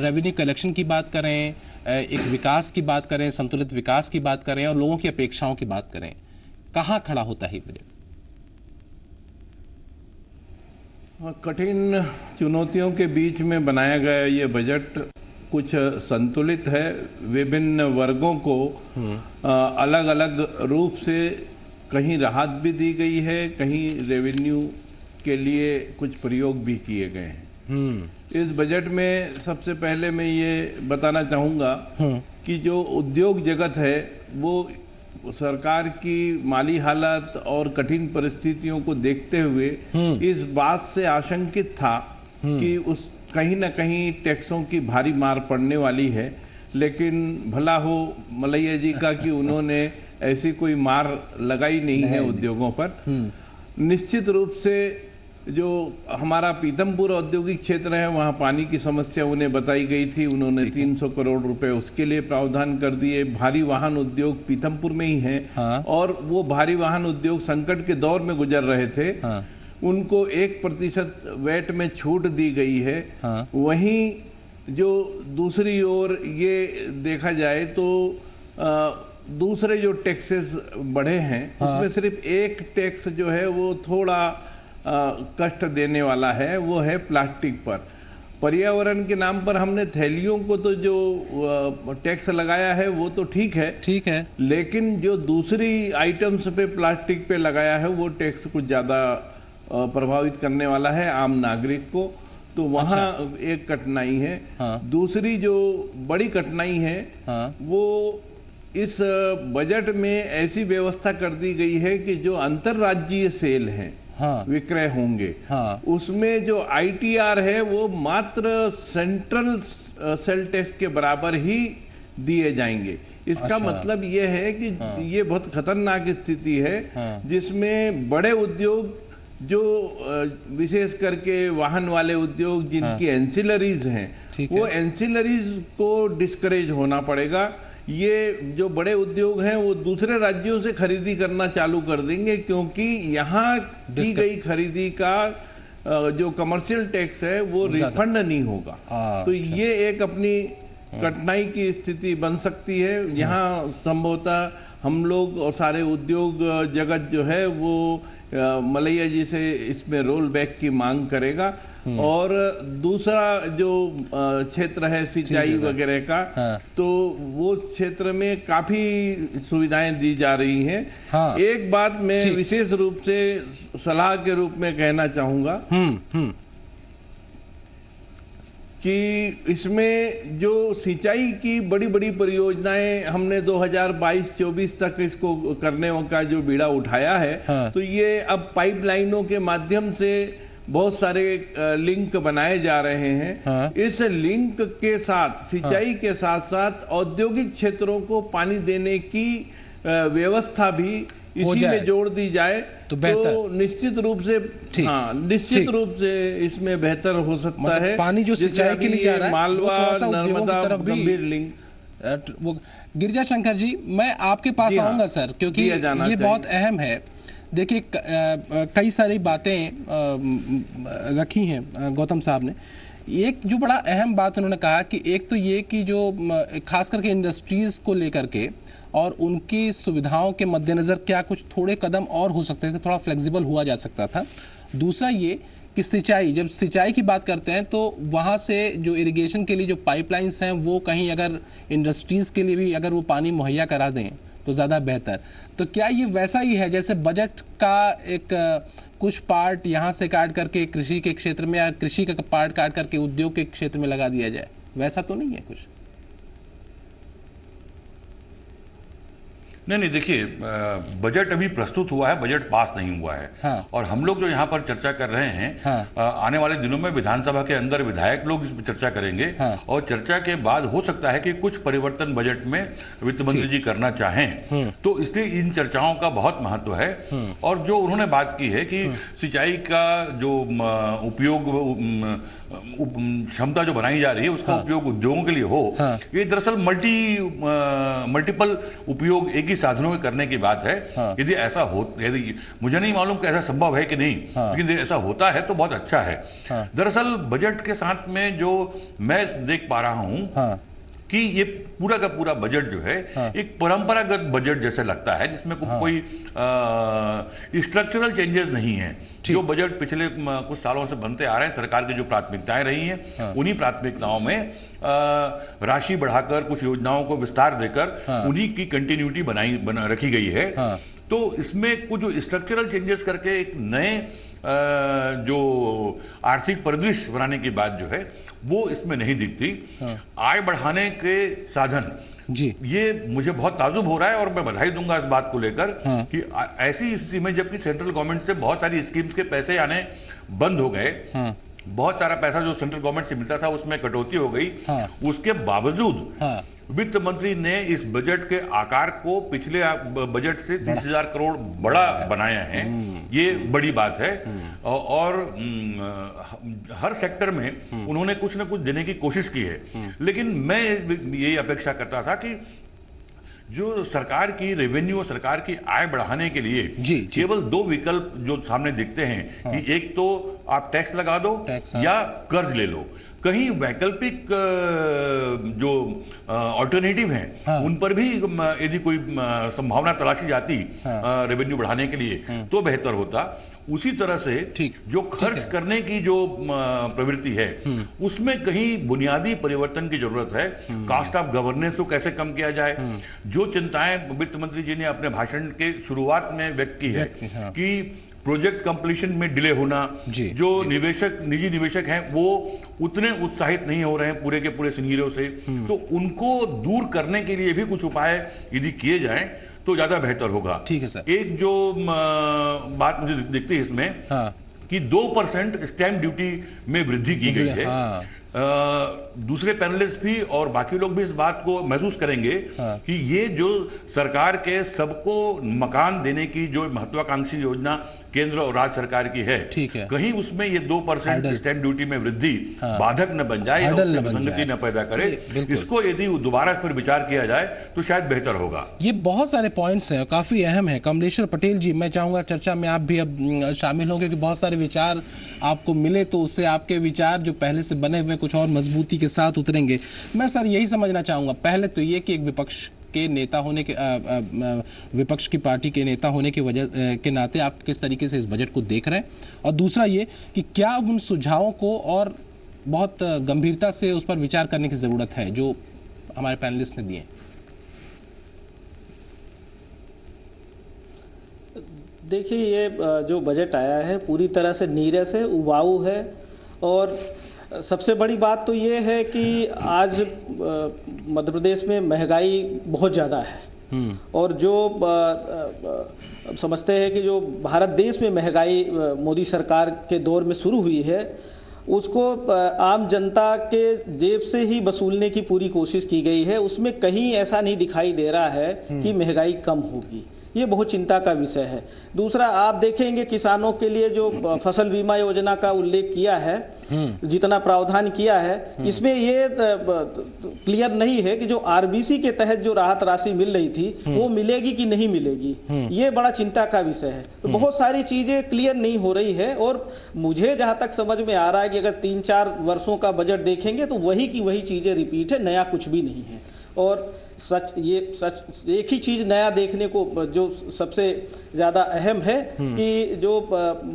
Speaker 1: रेवेन्यू कलेक्शन की बात करें, एक विकास की बात करें, संतुलित विकास की बात करें और लोगों की अपेक्षाओं की बात करें, कहाँ खड़ा होता है बजट?
Speaker 5: कठिन चुनौतियों के बीच में बनाया गया ये बजट कुछ संतुलित है। विभिन्न वर्गों को अलग अलग रूप से कहीं राहत भी दी गई है, कहीं रेवेन्यू के लिए कुछ प्रयोग भी किए गए हैं। इस बजट में सबसे पहले मैं ये बताना चाहूँगा कि जो उद्योग जगत है वो सरकार की माली हालत और कठिन परिस्थितियों को देखते हुए इस बात से आशंकित था कि उस कहीं ना कहीं टैक्सों की भारी मार पड़ने वाली है। लेकिन भला हो मलैया जी का कि उन्होंने ऐसी कोई मार लगाई नहीं है उद्योगों पर। निश्चित रूप से जो हमारा पीथमपुर औद्योगिक क्षेत्र है, वहाँ पानी की समस्या उन्हें बताई गई थी। उन्होंने 300 करोड़ रुपए उसके लिए प्रावधान कर दिए। भारी वाहन उद्योग पीथमपुर में ही है।
Speaker 1: हाँ।
Speaker 5: और वो भारी वाहन उद्योग संकट के दौर में गुजर रहे थे।
Speaker 1: हाँ।
Speaker 5: उनको 1% वैट में छूट दी गई है।
Speaker 1: हाँ।
Speaker 5: वहीं जो दूसरी ओर ये देखा जाए तो दूसरे जो टैक्सेस बढ़े हैं उसमें सिर्फ एक टैक्स जो है वो थोड़ा कष्ट देने वाला है, वो है प्लास्टिक पर। पर्यावरण के नाम पर हमने थैलियों को तो जो टैक्स लगाया है वो तो ठीक है, लेकिन जो दूसरी आइटम्स पे प्लास्टिक पे लगाया है वो टैक्स कुछ ज़्यादा प्रभावित करने वाला है आम नागरिक को। तो वहाँ एक कठिनाई है।
Speaker 1: हाँ।
Speaker 5: दूसरी जो बड़ी कठिनाई है वो इस बजट में ऐसी व्यवस्था कर दी गई है कि जो अंतर्राज्यीय सेल हैं, विक्रय होंगे, उसमें जो ITR है वो मात्र सेंट्रल सेल टैक्स के बराबर ही दिए जाएंगे। इसका मतलब ये है कि ये बहुत खतरनाक स्थिति है जिसमें बड़े उद्योग जो विशेष करके वाहन वाले उद्योग जिनकी एंसिलरीज हैं, वो एंसिलरीज को डिस्करेज होना पड़ेगा। ये जो बड़े उद्योग हैं वो दूसरे राज्यों से खरीदी करना चालू कर देंगे, क्योंकि यहाँ की गई खरीदी का जो कमर्शियल टैक्स है वो रिफंड नहीं होगा। तो ये एक अपनी कठिनाई की स्थिति बन सकती है। यहाँ संभवतः हम लोग और सारे उद्योग जगत जो है वो मलैया जी से इसमें रोल बैक की मांग करेगा। और दूसरा जो क्षेत्र है सिंचाई वगैरह का, तो वो क्षेत्र में काफी सुविधाएं दी जा रही हैं। एक बात मैं विशेष रूप से सलाह के रूप में कहना चाहूंगा कि इसमें जो सिंचाई की बड़ी बड़ी परियोजनाएं हमने 2022-24 तक इसको करने का जो बीड़ा उठाया है, तो ये अब पाइपलाइनों के माध्यम से बहुत सारे लिंक बनाए जा रहे हैं। इस लिंक के साथ सिंचाई के साथ साथ औद्योगिक क्षेत्रों को पानी देने की व्यवस्था भी इसी में जोड़ दी जाए तो निश्चित रूप से निश्चित रूप से इसमें बेहतर हो सकता है।
Speaker 1: पानी जो सिंचाई के लिए जा रहा है,
Speaker 5: मालवा नर्मदा गंभीर लिंक।
Speaker 1: गिरिजा शंकर जी, मैं आपके पास आऊंगा सर, क्योंकि ये बहुत अहम है। देखिए कई सारी बातें रखी हैं गौतम साहब ने। एक जो बड़ा अहम बात उन्होंने कहा कि एक तो ये कि जो खास करके इंडस्ट्रीज़ को लेकर के और उनकी सुविधाओं के मद्देनज़र क्या कुछ थोड़े कदम और हो सकते थे, थोड़ा फ्लेक्सिबल हुआ जा सकता था। दूसरा ये कि सिंचाई, जब सिंचाई की बात करते हैं तो वहाँ से जो इरिगेशन के लिए जो पाइपलाइंस हैं वो कहीं अगर इंडस्ट्रीज़ के लिए भी अगर वो पानी मुहैया करा दें तो ज़्यादा बेहतर। तो क्या ये वैसा ही है जैसे बजट का एक कुछ पार्ट यहाँ से काट करके कृषि के क्षेत्र में या कृषि का पार्ट काट करके उद्योग के क्षेत्र में लगा दिया जाए, वैसा तो नहीं है कुछ?
Speaker 6: नहीं, देखिए बजट अभी प्रस्तुत हुआ है, बजट पास नहीं हुआ है।
Speaker 1: हाँ।
Speaker 6: और हम लोग जो यहाँ पर चर्चा कर रहे हैं,
Speaker 1: हाँ।
Speaker 6: आने वाले दिनों में विधानसभा के अंदर विधायक लोग इस पर चर्चा करेंगे।
Speaker 1: हाँ।
Speaker 6: और चर्चा के बाद हो सकता है कि कुछ परिवर्तन बजट में वित्त मंत्री जी करना चाहें, तो इसलिए इन चर्चाओं का बहुत महत्व है। और जो उन्होंने बात की है कि सिंचाई का जो उपयोग क्षमता जो बनाई जा रही है उसका उपयोग उद्योगों के लिए हो, ये दरअसल मल्टीपल उपयोग एक ही साधनों में करने की बात है। यदि ऐसा हो, यदि मुझे नहीं मालूम कि ऐसा संभव है कि नहीं, लेकिन यदि ऐसा होता है तो बहुत अच्छा है। दरअसल बजट के साथ में जो मैं देख पा रहा हूं कि ये पूरा का पूरा बजट जो है एक परंपरागत बजट जैसे लगता है, जिसमें कोई स्ट्रक्चरल चेंजेस नहीं है। जो बजट पिछले कुछ सालों से बनते आ रहे हैं, सरकार की जो प्राथमिकताएं रही हैं, उन्हीं प्राथमिकताओं में राशि बढ़ाकर कुछ योजनाओं को विस्तार देकर उन्हीं की कंटिन्यूटी बना रखी गई है। तो इसमें कुछ स्ट्रक्चरल चेंजेस करके एक नए जो आर्थिक परिदृश्य बनाने की बात जो है वो इसमें नहीं दिखती। आय बढ़ाने के साधन
Speaker 1: जी, ये
Speaker 6: मुझे बहुत ताजुब हो रहा है और मैं बधाई दूंगा इस बात को लेकर कि ऐसी स्थिति में जबकि सेंट्रल गवर्नमेंट से बहुत सारी स्कीम्स के पैसे आने बंद हो गए, बहुत सारा पैसा जो सेंट्रल गवर्नमेंट से मिलता था उसमें कटौती हो गई, उसके बावजूद वित्त मंत्री ने इस बजट के आकार को पिछले बजट से 30,000 करोड़ बड़ा बनाया है। ये बड़ी बात है। और हर सेक्टर में उन्होंने कुछ न कुछ देने की कोशिश की है। लेकिन मैं यही अपेक्षा करता था कि जो सरकार की रेवेन्यू, सरकार की आय बढ़ाने के लिए केवल दो विकल्प जो सामने दिखते हैं कि एक तो आप टैक्स लगा दो या कर्ज ले लो। कहीं वैकल्पिक जो अल्टरनेटिव हैं उन पर भी यदि कोई संभावना तलाशी जाती रेवेन्यू बढ़ाने के लिए तो बेहतर होता। उसी तरह से जो खर्च करने की जो प्रवृत्ति है उसमें कहीं बुनियादी परिवर्तन की जरूरत है। कास्ट ऑफ गवर्नेंस को कैसे कम किया जाए, जो चिंताएं वित्त मंत्री जी ने अपने भाषण के शुरुआत में व्यक्त की है कि प्रोजेक्ट कंप्लीशन में डिले होना, जो निजी निवेशक हैं वो उतने उत्साहित नहीं हो रहे हैं पूरे के पूरे सिनेरियो से, तो उनको दूर करने के लिए भी कुछ उपाय यदि किए जाएं तो ज्यादा बेहतर होगा।
Speaker 1: ठीक है सर।
Speaker 6: एक जो बात मुझे दिखती है इसमें कि 2% स्टैंप ड्यूटी में वृद्धि की गई है। दूसरे पैनलिस्ट भी और बाकी लोग भी इस बात को महसूस करेंगे कि ये जो सरकार के सबको मकान देने की जो महत्वाकांक्षी योजना केंद्र और राज्य सरकार की है, कहीं उसमें ये 2% स्टैंप ड्यूटी में वृद्धि बाधक न बन जाए, विसंगति न पैदा करे। इसको यदि दोबारा इस पर विचार किया जाए तो शायद बेहतर होगा।
Speaker 1: ये बहुत सारे पॉइंट्स हैं, काफी अहम है। कमलेश्वर पटेल जी, मैं चाहूंगा चर्चा में आप भी अब शामिल होंगे, क्योंकि बहुत सारे विचार आपको मिले तो उससे आपके विचार जो पहले से बने हुए कुछ और मजबूती के साथ उतरेंगे। मैं सर यही समझना चाहूंगा, पहले तो ये कि एक विपक्ष के नेता होने के विपक्ष की पार्टी के नेता होने की वजह के नाते आप किस तरीके से इस बजट को देख रहे हैं, और दूसरा ये कि क्या उन सुझावों को और बहुत गंभीरता से उस पर विचार करने की जरूरत है जो हमारे पैनलिस्ट ने दिए।
Speaker 7: देखिए, ये जो बजट आया है पूरी तरह से नीरस है, उबाऊ है। और सबसे बड़ी बात तो ये है कि आज मध्य प्रदेश में महंगाई बहुत ज़्यादा है, और जो समझते हैं कि जो भारत देश में महंगाई मोदी सरकार के दौर में शुरू हुई है उसको आम जनता के जेब से ही वसूलने की पूरी कोशिश की गई है। उसमें कहीं ऐसा नहीं दिखाई दे रहा है कि महंगाई कम होगी। ये बहुत चिंता का विषय है। दूसरा, आप देखेंगे किसानों के लिए जो फसल बीमा योजना का उल्लेख किया है, जितना प्रावधान किया है, इसमें ये क्लियर नहीं है कि जो आरबीसी के तहत जो राहत राशि मिल रही थी वो मिलेगी कि नहीं मिलेगी। ये बड़ा चिंता का विषय है। तो बहुत सारी चीजें क्लियर नहीं हो रही है और मुझे जहां तक समझ में आ रहा है कि अगर 3-4 वर्षों का बजट देखेंगे तो वही की वही चीजें रिपीट है, नया कुछ भी नहीं है। और सच एक ही चीज नया देखने को जो सबसे ज्यादा अहम है कि जो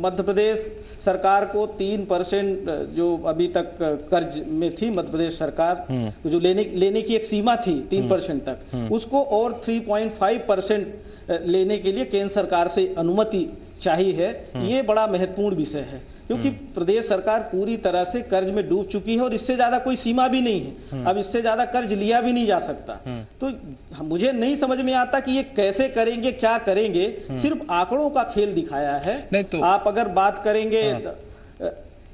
Speaker 7: मध्य प्रदेश सरकार को 3% जो अभी तक कर्ज में थी मध्य प्रदेश सरकार, जो लेने की एक सीमा थी 3% तक, उसको और 3.5% लेने के लिए केंद्र सरकार से अनुमति चाहिए है। ये बड़ा महत्वपूर्ण विषय है क्योंकि प्रदेश सरकार पूरी तरह से कर्ज में डूब चुकी है और इससे ज्यादा कोई सीमा भी नहीं है। अब इससे ज्यादा कर्ज लिया भी नहीं जा सकता। तो मुझे नहीं समझ में आता कि ये कैसे करेंगे, क्या करेंगे। सिर्फ आंकड़ों का खेल दिखाया है।
Speaker 1: तो
Speaker 7: आप अगर बात करेंगे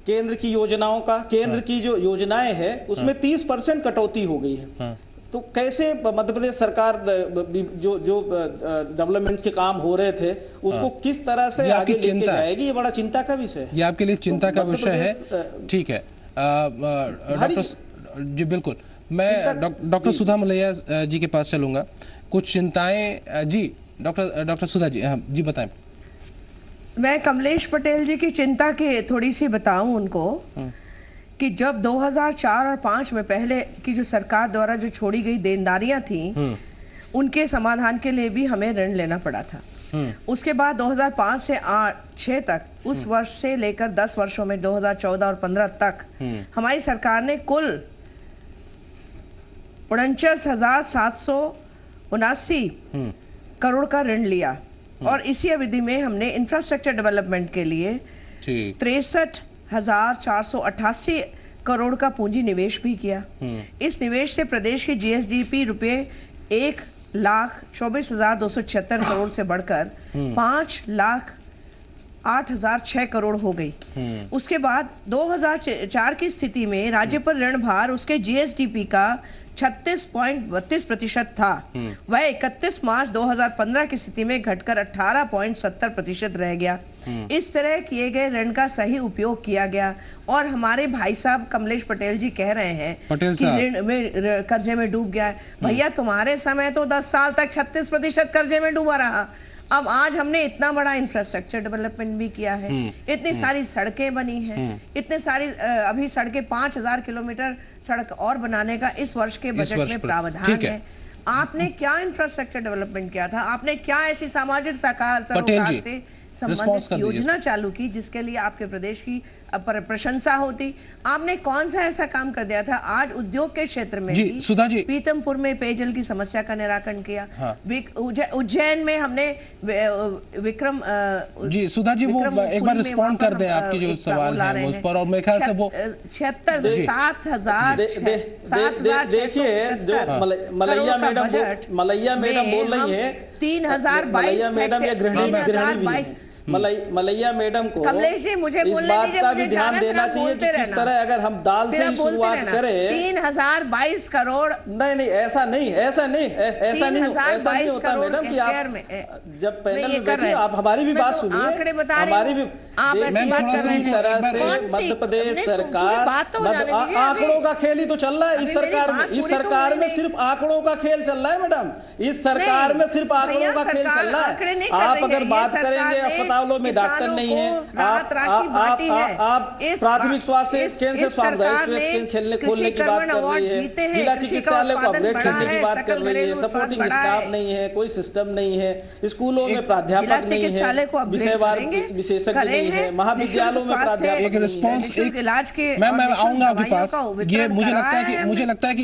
Speaker 7: केंद्र की योजनाओं का, केंद्र की जो योजनाएं है उसमें 30% कटौती हो गई है। तो कैसे मध्य प्रदेश सरकार जो डेवलपमेंट के काम हो रहे थे उसको किस तरह से आगे लेके जाएगी, ये बड़ा चिंता का विषय है।
Speaker 1: ये आपके लिए चिंता का विषय है, ठीक है। डॉक्टर जी बिल्कुल, मैं डॉक्टर सुधा मलैया जी के पास चलूंगा। कुछ चिंताएं जी डॉक्टर सुधा जी, हाँ जी बताएं।
Speaker 4: मैं कमलेश पटेल जी की चिंता के थोड़ी सी बताऊं उनको कि जब 2004 और 5 में पहले की जो सरकार द्वारा जो छोड़ी गई देनदारियां थी उनके समाधान के लिए भी हमें ऋण लेना पड़ा था। उसके बाद 2005 से 6 तक, उस वर्ष से लेकर 10 वर्षों में 2014 और 15 तक हमारी सरकार ने कुल 49,779 करोड़ का ऋण लिया और इसी अवधि में हमने इंफ्रास्ट्रक्चर डेवलपमेंट के लिए 63,488 करोड़ का पूंजी निवेश भी किया। इस निवेश से प्रदेश की जीएसडीपी रुपये 1,24,276 करोड़ से बढ़कर 5,08,006 करोड़ हो गई। उसके बाद 2004 की स्थिति में राज्य पर ऋण भार उसके जीएसडीपी का 36.32% था। वह 31 मार्च 2015 की स्थिति में घटकर 18.70% रह गया। इस तरह किए गए ऋण का सही उपयोग किया गया और हमारे भाई साहब कमलेश पटेल जी कह रहे हैं कि ऋण में कर्जे में डूब गया है। भैया तुम्हारे समय तो 10 साल तक 36% कर्जे में डूबा रहा। अब आज हमने इतना बड़ा इंफ्रास्ट्रक्चर डेवलपमेंट भी किया है, इतनी सारी सड़कें बनी हैं, इतने सारी अभी सड़कें 5,000 किलोमीटर सड़क और बनाने का इस वर्ष के बजट में प्रावधान है। आपने क्या इंफ्रास्ट्रक्चर डेवलपमेंट किया था? आपने क्या ऐसी सामाजिक सरोकार से संबंधित योजना चालू की जिसके लिए आपके प्रदेश की प्रशंसा होती? आपने कौन सा ऐसा काम कर दिया था? आज उद्योग के क्षेत्र में भी
Speaker 1: सुधा जी,
Speaker 4: पीतमपुर में पेयजल की समस्या का निराकरण किया। उज्जैन में हमने विक्रम
Speaker 1: जी सुधा जी वो एक बार रिस्पॉन्ड कर दें आपकी जो सवाल है उस पर। और मेरे ख्याल से वो
Speaker 4: 7,000
Speaker 7: देखिए जो मलैया मैडम बोल रही है
Speaker 4: 3,022
Speaker 7: मलैया मैडम को
Speaker 4: कमलेश जी मुझे
Speaker 7: इस बात का भी ध्यान देना चाहिए कि किस तरह अगर हम दाल से शुरुआत करें
Speaker 4: 3,022 करोड़
Speaker 7: नहीं ऐसा नहीं होता मैडम कि आप जब पैनल में बैठिए आप हमारी भी बात सुनिए, हमारी भी मध्य प्रदेश सरकार आंकड़ों का खेल ही तो चल रहा है इस सरकार में सिर्फ आंकड़ों का खेल चल रहा है मैडम। इस सरकार में सिर्फ आंकड़ों का खेल चल रहा है। आप अगर बात करेंगे अस्पतालों में डॉक्टर नहीं है, आप प्राथमिक स्वास्थ्य केंद्र से खोलने की बात कर रही है, जिला चिकित्सालय को अपग्रेड करने की बात कर रही है, सपोर्टिंग स्टाफ नहीं है, कोई सिस्टम नहीं है, स्कूलों में प्राध्यापक नहीं है, विषयवार विशेषज्ञ नहीं है, महाविद्यालयों में प्राध्यापक।
Speaker 1: एक रिस्पांस मैं आऊंगा आपके पास। ये मुझे लगता है कि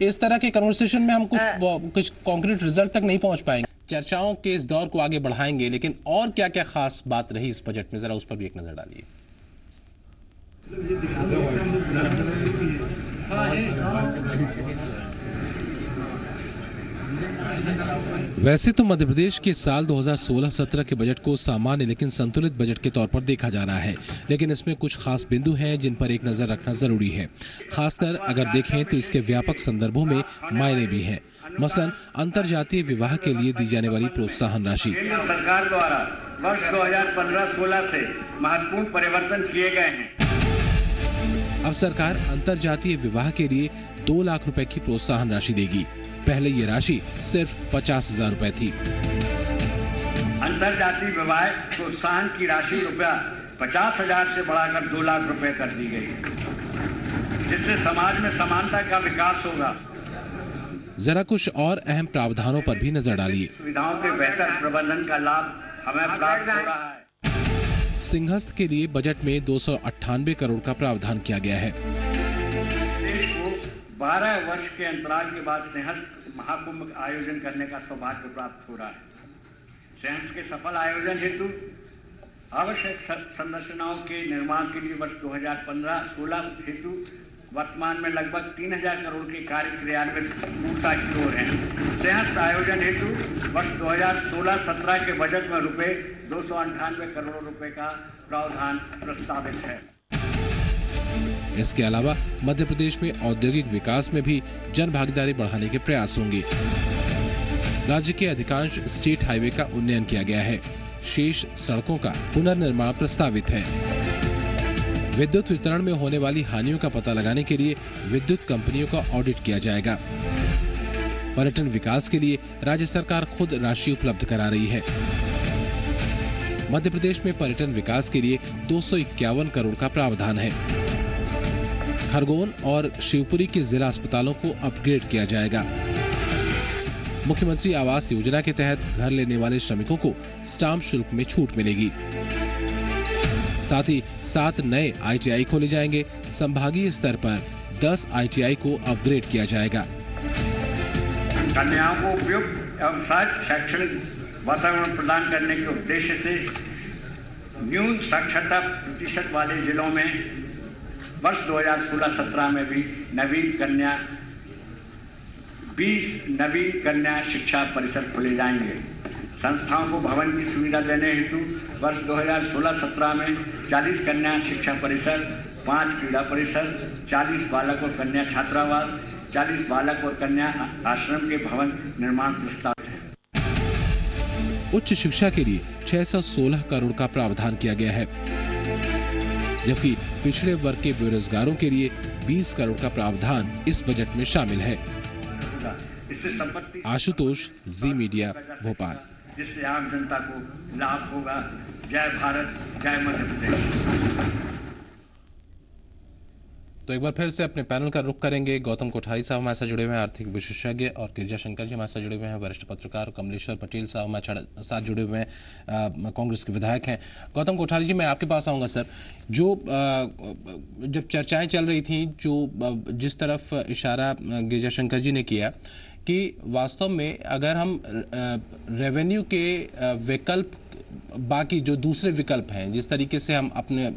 Speaker 1: इस तरह के कन्वर्सेशन में हम कुछ कॉन्क्रीट रिजल्ट तक नहीं पहुंच पाएंगे। चर्चाओं के इस दौर को आगे बढ़ाएंगे, लेकिन और क्या क्या खास बात रही इस बजट में, जरा उस पर भी एक नजर डालिए। वैसे तो मध्य प्रदेश के साल 2016-17 के बजट को सामान्य लेकिन संतुलित बजट के तौर पर देखा जा रहा है, लेकिन इसमें कुछ खास बिंदु हैं जिन पर एक नजर रखना जरूरी है। खासकर अगर देखें तो इसके व्यापक संदर्भों में मायने भी हैं। मसलन अंतरजातीय विवाह के लिए दी जाने वाली प्रोत्साहन राशि।
Speaker 2: केंद्र सरकार द्वारा वर्ष 2015-16 से महत्वपूर्ण परिवर्तन किए गए हैं।
Speaker 1: अब सरकार अंतरजातीय विवाह के लिए 2 लाख रुपए की प्रोत्साहन राशि देगी। पहले ये राशि सिर्फ 50,000 रुपए थी।
Speaker 2: अंतरजातीय विवाह प्रोत्साहन की राशि रुपया 50,000 से बढ़ाकर 2 लाख रुपए कर दी गई, जिससे समाज में समानता का विकास होगा।
Speaker 1: जरा कुछ और अहम प्रावधानों पर भी नजर डालिए।
Speaker 2: सुविधाओं के बेहतर प्रबंधन का लाभ हमें प्राप्त हो रहा है।
Speaker 1: सिंहस्थ के लिए बजट में 298 करोड़ का प्रावधान किया गया है।
Speaker 2: देश को 12 वर्ष के अंतराल के बाद सिंहस्थ महाकुंभ आयोजन करने का सौभाग्य प्राप्त हो रहा है। सिंहस्थ के सफल आयोजन हेतु आवश्यक संरचनाओं के निर्माण के लिए वर्ष 2015-16 हेतु वर्तमान में लगभग 3,000 करोड़ के कार्य क्रियान्वित पूर्णता की ओर हैं। सिंहस्थ आयोजन हेतु वर्ष 2016-17 के बजट में रुपए 298 करोड़ रुपए का प्रावधान प्रस्तावित है।
Speaker 1: इसके अलावा मध्य प्रदेश में औद्योगिक विकास में भी जन भागीदारी बढ़ाने के प्रयास होंगे। राज्य के अधिकांश स्टेट हाईवे का उन्नयन किया गया है। शेष सड़कों का पुनर्निर्माण प्रस्तावित है। विद्युत वितरण में होने वाली हानियों का पता लगाने के लिए विद्युत कंपनियों का ऑडिट किया जाएगा। पर्यटन विकास के लिए राज्य सरकार खुद राशि उपलब्ध करा रही है। मध्य प्रदेश में पर्यटन विकास के लिए 251 करोड़ का प्रावधान है। खरगोन और शिवपुरी के जिला अस्पतालों को अपग्रेड किया जाएगा। मुख्यमंत्री आवास योजना के तहत घर लेने वाले श्रमिकों को स्टाम्प शुल्क में छूट मिलेगी। साथ ही 7 नए ITI खोले जाएंगे। संभागीय स्तर पर 10 ITI को अपग्रेड किया जाएगा।
Speaker 2: कन्याओं को उपयुक्त एवं शैक्षणिक वातावरण प्रदान करने के उद्देश्य से न्यून साक्षरता प्रतिशत वाले जिलों में वर्ष 2016-17 में भी 20 नवीन कन्या शिक्षा परिसर खोले जाएंगे। संस्थाओं को भवन की सुविधा देने हेतु वर्ष 2016-17 में 40 कन्या शिक्षा परिसर, 5 क्रीड़ा परिसर, 40 बालक और कन्या छात्रावास, 40 बालक और कन्या आश्रम के भवन निर्माण प्रस्तावित है।
Speaker 1: उच्च शिक्षा के लिए 616 करोड़ का प्रावधान किया गया है, जबकि पिछड़े वर्ग के बेरोजगारों के लिए 20 करोड़ का प्रावधान इस बजट में शामिल है। आशुतोष, जी मीडिया, भोपाल।
Speaker 2: जिससे आम जनता को लाभ होगा। जय भारत, जय मध्य प्रदेश।
Speaker 1: तो एक बार फिर से अपने पैनल का रुख करेंगे। गौतम कोठारी साहब हमारे साथ जुड़े हुए हैं, आर्थिक विशेषज्ञ, और गिरिजा शंकर जी हमारे साथ जुड़े हुए हैं, वरिष्ठ पत्रकार। कमलेश्वर पटेल साहब हमारे साथ जुड़े हुए हैं, कांग्रेस के विधायक हैं। गौतम कोठारी जी, मैं आपके पास आऊँगा सर। जो जब चर्चाएं चल रही थी, जो जिस तरफ इशारा गिरिजा शंकर जी ने किया कि वास्तव में अगर हम रेवेन्यू के विकल्प, बाकी जो दूसरे विकल्प हैं, जिस तरीके से हम अपने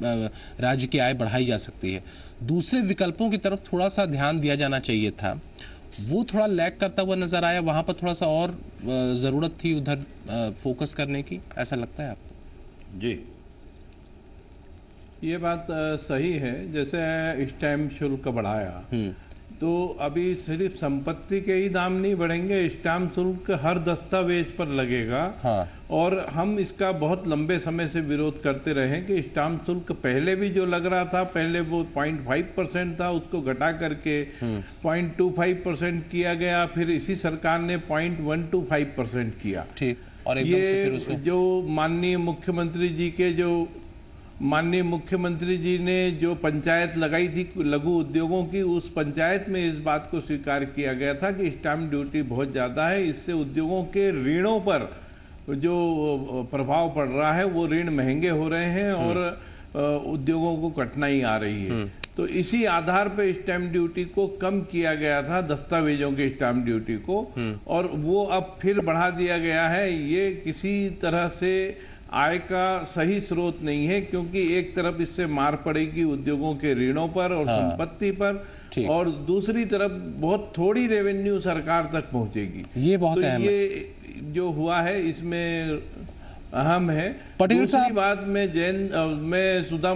Speaker 1: राज्य की आय बढ़ाई जा सकती है, दूसरे विकल्पों की तरफ थोड़ा सा ध्यान दिया जाना चाहिए था। वो थोड़ा लैग करता हुआ नजर आया। वहाँ पर थोड़ा सा और ज़रूरत थी उधर फोकस करने की, ऐसा लगता है आपको?
Speaker 6: जी,
Speaker 5: ये बात सही है। जैसे स्टैम्प शुल्क बढ़ाया, तो अभी सिर्फ संपत्ति के ही दाम नहीं बढ़ेंगे, स्टैम्प शुल्क हर दस्तावेज पर लगेगा। हाँ। और हम इसका बहुत लंबे समय से विरोध करते रहे कि स्टैम्प शुल्क पहले भी जो लग रहा था, पहले वो 0.5% था, उसको घटा करके 0.25% किया गया, फिर इसी सरकार ने 0.125% किया। ठीक। और एकदम से फिर उसको जो माननीय मुख्यमंत्री जी ने जो पंचायत लगाई थी लघु उद्योगों की, उस पंचायत में इस बात को स्वीकार किया गया था कि स्टैम्प ड्यूटी बहुत ज़्यादा है, इससे उद्योगों के ऋणों पर जो प्रभाव पड़ रहा है, वो ऋण महंगे हो रहे हैं और उद्योगों को कठिनाई आ रही है। तो इसी आधार पर स्टैम्प ड्यूटी को कम किया गया था, दस्तावेजों के स्टैम्प ड्यूटी को, और वो अब फिर बढ़ा दिया गया है। ये किसी तरह से आय का सही स्रोत नहीं है, क्योंकि एक तरफ इससे मार पड़ेगी उद्योगों के ऋणों पर और संपत्ति पर, और दूसरी तरफ बहुत थोड़ी रेवेन्यू सरकार तक पहुंचेगी। ये बहुत अहम है। ये जो हुआ है इसमें अहम है। पटेल साहब, बात मैं सुधा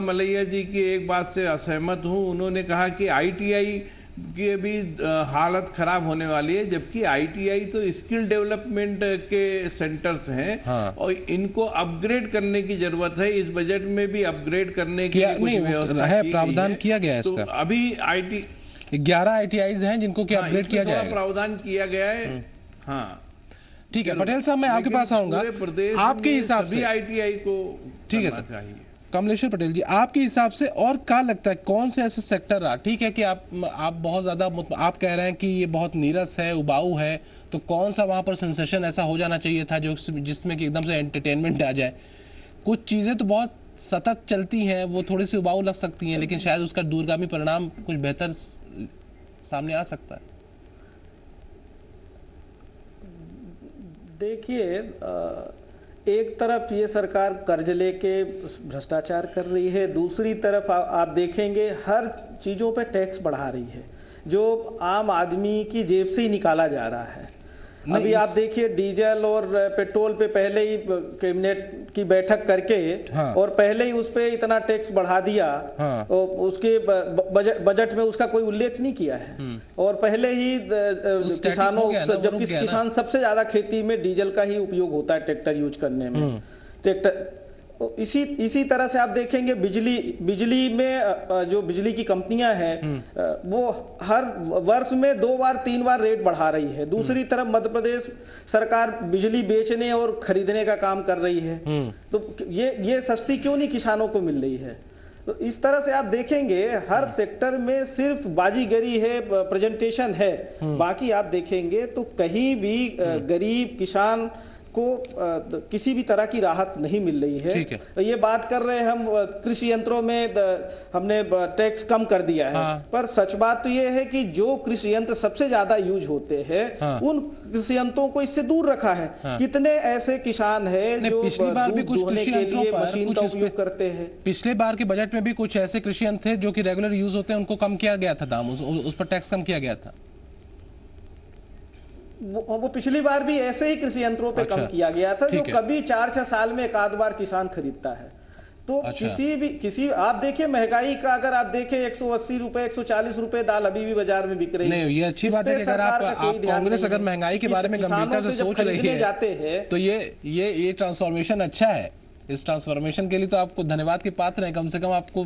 Speaker 5: मलैया जी की एक बात से असहमत हूं। उन्होंने कहा कि ITI की भी हालत खराब होने वाली है, जबकि आईटीआई तो स्किल डेवलपमेंट के सेंटर्स हैं। हाँ। और इनको अपग्रेड करने की जरूरत है। इस बजट में भी अपग्रेड करने की कुछ व्यवस्था
Speaker 1: है, प्रावधान किया गया है
Speaker 5: इसका। तो अभी
Speaker 1: 11 आईटीआईज हैं जिनको कि अपग्रेड किया जाएगा,
Speaker 5: प्रावधान किया गया है। हाँ
Speaker 1: ठीक है पटेल साहब, मैं आपके पास आऊंगा। आपके हिसाब से
Speaker 5: आईटीआई को
Speaker 1: ठीक है सर, कमलेश्वर पटेल जी, आपके हिसाब से और क्या लगता है कौन से ऐसे सेक्टर रहा? ठीक है कि आप बहुत ज्यादा आप कह रहे हैं कि ये बहुत नीरस है, उबाऊ है, तो कौन सा वहां पर सेंसेशन ऐसा हो जाना चाहिए था जो जिसमें कि एकदम से एंटरटेनमेंट आ जाए? कुछ चीजें तो बहुत सतत चलती हैं, वो थोड़ी सी उबाऊ लग सकती हैं, लेकिन शायद उसका दूरगामी परिणाम कुछ बेहतर सामने आ सकता है।
Speaker 7: देखिए, एक तरफ ये सरकार कर्ज लेके भ्रष्टाचार कर रही है, दूसरी तरफ आप देखेंगे हर चीज़ों पे टैक्स बढ़ा रही है जो आम आदमी की जेब से ही निकाला जा रहा है। अभी आप देखिए डीजल और पेट्रोल पे पहले ही कैबिनेट की बैठक करके हाँ। और पहले ही उस पे इतना टैक्स बढ़ा दिया हाँ। और उसके बजट में उसका कोई उल्लेख नहीं किया है। और पहले ही किसानों, जबकि किसान सबसे ज्यादा खेती में डीजल का ही उपयोग होता है ट्रैक्टर यूज करने में। ट्रैक्टर इसी तरह से आप देखेंगे बिजली में जो बिजली की कंपनियां हैं वो हर वर्ष में 2 बार 3 बार रेट बढ़ा रही है। दूसरी तरफ मध्य प्रदेश सरकार बिजली बेचने और खरीदने का काम कर रही है। तो ये सस्ती क्यों नहीं किसानों को मिल रही है? तो इस तरह से आप देखेंगे हर सेक्टर में सिर्फ बाजीगरी है, प्रेजेंटेशन है, बाकी आप देखेंगे तो कहीं भी गरीब किसान को किसी भी तरह की राहत नहीं मिल रही है। ये बात कर रहे हैं हम कृषि यंत्रों में हमने टैक्स कम कर दिया है हाँ। पर सच बात तो ये है कि जो कृषि यंत्र सबसे ज्यादा यूज होते हैं हाँ। उन कृषि यंत्रों को इससे दूर रखा है हाँ। कितने ऐसे किसान हैं जो
Speaker 1: पिछली बार भी कुछ कृषि यंत्रों पर
Speaker 7: मशीन का उपयोग करते हैं।
Speaker 1: पिछले बार के बजट में भी कुछ ऐसे कृषि यंत्र थे जो कि रेगुलर यूज होते हैं, उनको कम किया गया था दाम, उस पर टैक्स कम किया गया था।
Speaker 7: वो पिछली बार भी ऐसे ही कृषि यंत्रों पे कम किया गया था जो कभी 4-6 साल में एक आध बार किसान खरीदता है। तो किसी आप देखिए महंगाई का, अगर आप देखें 180 रुपए 140 रुपए दाल अभी भी बाजार में बिक रही है।
Speaker 1: नहीं, ये अच्छी बात है कि अगर आप कांग्रेस अगर महंगाई के बारे में गंभीरता से सोच रही है
Speaker 7: जाते हैं
Speaker 1: तो ये ट्रांसफॉर्मेशन अच्छा है। इस ट्रांसफॉर्मेशन के लिए तो आपको धन्यवाद के पात्र हैं। कम से कम आपको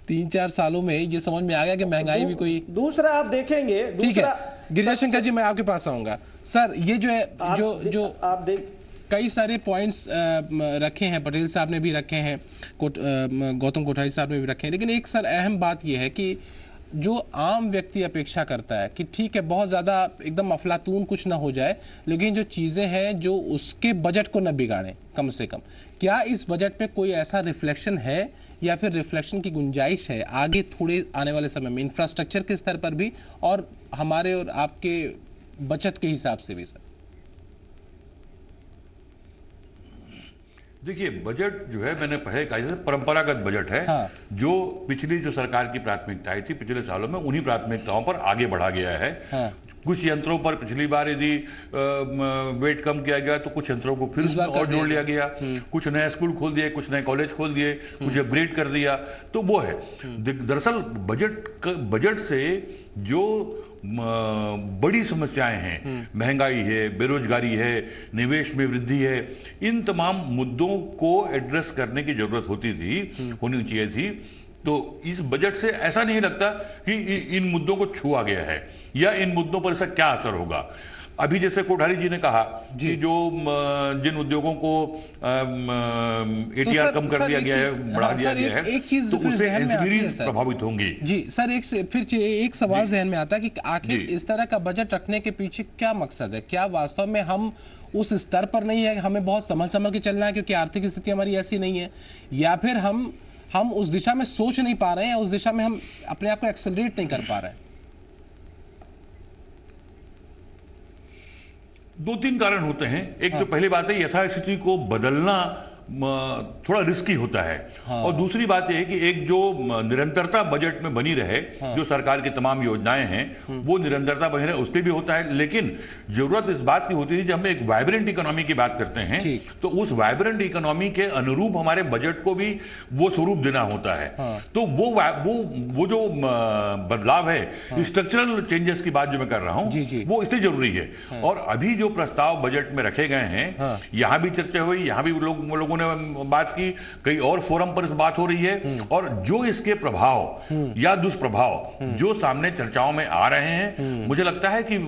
Speaker 1: 3-4 सालों में ये समझ में आ गया कि महंगाई भी कोई।
Speaker 7: दूसरा आप देखेंगे,
Speaker 1: ठीक है गिरिजाशंकर जी, मैं आपके पास आऊंगा। सर ये जो है जो
Speaker 7: आप देख
Speaker 1: कई सारे पॉइंट्स रखे हैं, पटेल साहब ने भी रखे हैं, गौतम कोठारी साहब ने भी रखे हैं, लेकिन एक सर अहम बात यह है कि जो आम व्यक्ति अपेक्षा करता है कि ठीक है बहुत ज़्यादा एकदम अफलातून कुछ ना हो जाए, लेकिन जो चीज़ें हैं जो उसके बजट को न बिगाड़ें कम से कम, क्या इस बजट में कोई ऐसा रिफ्लेक्शन है या फिर रिफ्लेक्शन की गुंजाइश है आगे थोड़े आने वाले समय में इंफ्रास्ट्रक्चर के स्तर पर भी और हमारे और आपके बचत के हिसाब से भी? सर
Speaker 6: देखिए बजट जो है, मैंने पहले कहा जैसे परंपरागत बजट है हाँ। जो पिछली जो सरकार की प्राथमिकताएं थी पिछले सालों में उन्हीं प्राथमिकताओं पर आगे बढ़ा गया है हाँ। कुछ यंत्रों पर पिछली बार यदि वेट कम किया गया तो कुछ यंत्रों को फिर और जोड़ लिया गया, कुछ नए स्कूल खोल दिए, कुछ नए कॉलेज खोल दिए, कुछ अपग्रेड कर दिया, तो वो है। दरअसल बजट से जो बड़ी समस्याएं हैं, महंगाई है, बेरोजगारी है, निवेश में वृद्धि है, इन तमाम मुद्दों को एड्रेस करने की जरूरत होनी चाहिए थी। तो इस बजट से ऐसा नहीं लगता कि इन मुद्दों को छुआ गया है या इन मुद्दों पर इसका क्या असर होगा। अभी जैसे कोठारी जी ने कहा कि जो जिन उद्योगों को ATR कम कर दिया गया है, बढ़ा दिया गया है,
Speaker 1: एक चीज
Speaker 6: तो उससे इंजीनियरिंग प्रभावित होंगी। जी
Speaker 1: सर, फिर एक सवाल जहन में आता है कि आखिर इस तरह का बजट रखने के पीछे क्या मकसद है? क्या वास्तव में हम उस स्तर पर नहीं है, हमें बहुत संभल के चलना है क्योंकि आर्थिक स्थिति हमारी ऐसी नहीं है, या फिर हम उस दिशा में सोच नहीं पा रहे हैं, उस दिशा में हम अपने आप को एक्सेलरेट नहीं कर पा रहे हैं?
Speaker 6: 2-3 कारण होते हैं। एक तो पहली बात है यथास्थिति को बदलना थोड़ा रिस्की होता है। और दूसरी बात यह है कि एक जो निरंतरता बजट में बनी रहे, जो सरकार की तमाम योजनाएं हैं वो निरंतरता बनी रहे, उससे भी होता है। लेकिन जरूरत इस बात की होती है जब हम एक वाइब्रेंट इकोनॉमी की बात करते हैं तो उस वाइब्रेंट इकोनॉमी के अनुरूप हमारे बजट को भी वो स्वरूप देना होता है। तो वो जो बदलाव है, स्ट्रक्चरल चेंजेस की बात जो मैं कर रहा हूं, वो इसलिए जरूरी है। और अभी जो प्रस्ताव बजट में रखे गए हैं, यहां भी चर्चा हुई, यहां भी लोगों ने बात की, कई और फोरम पर इस बात हो रही है। और जो इसके प्रभाव या दुष्प्रभाव जो सामने चर्चाओं में आ रहे हैं, मुझे लगता है कि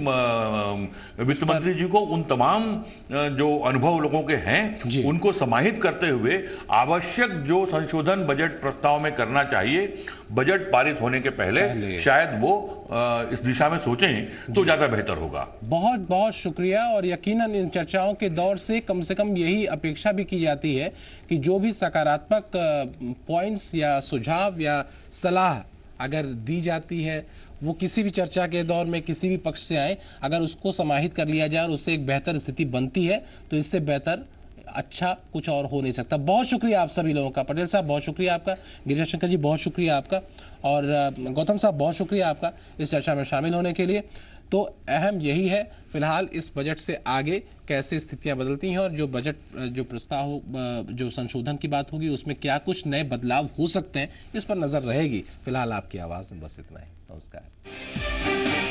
Speaker 6: वित्त मंत्री जी को उन तमाम जो अनुभव लोगों के हैं उनको समाहित करते हुए आवश्यक जो संशोधन बजट प्रस्ताव में करना चाहिए, बजट पारित होने के पहले शायद वो इस दिशा में सोचें तो ज्यादा बेहतर होगा।
Speaker 1: बहुत बहुत शुक्रिया। और यकीनन इन चर्चाओं के दौर से कम यही अपेक्षा भी की जाती है कि जो भी सकारात्मक पॉइंट्स या सुझाव या सलाह अगर दी जाती है वो किसी भी चर्चा के दौर में किसी भी पक्ष से आए, अगर उसको समाहित कर लिया जाए और उससे एक बेहतर स्थिति बनती है तो इससे बेहतर अच्छा कुछ और हो नहीं सकता। बहुत शुक्रिया आप सभी लोगों का। पटेल साहब बहुत शुक्रिया आपका, गिरिजा शंकर जी बहुत शुक्रिया आपका, और गौतम साहब बहुत शुक्रिया आपका इस चर्चा में शामिल होने के लिए। तो अहम यही है फिलहाल इस बजट से आगे कैसे स्थितियां बदलती हैं और जो बजट जो प्रस्ताव जो संशोधन की बात होगी उसमें क्या कुछ नए बदलाव हो सकते हैं, इस पर नजर रहेगी। फिलहाल आपकी आवाज़ में बस इतना ही। नमस्कार।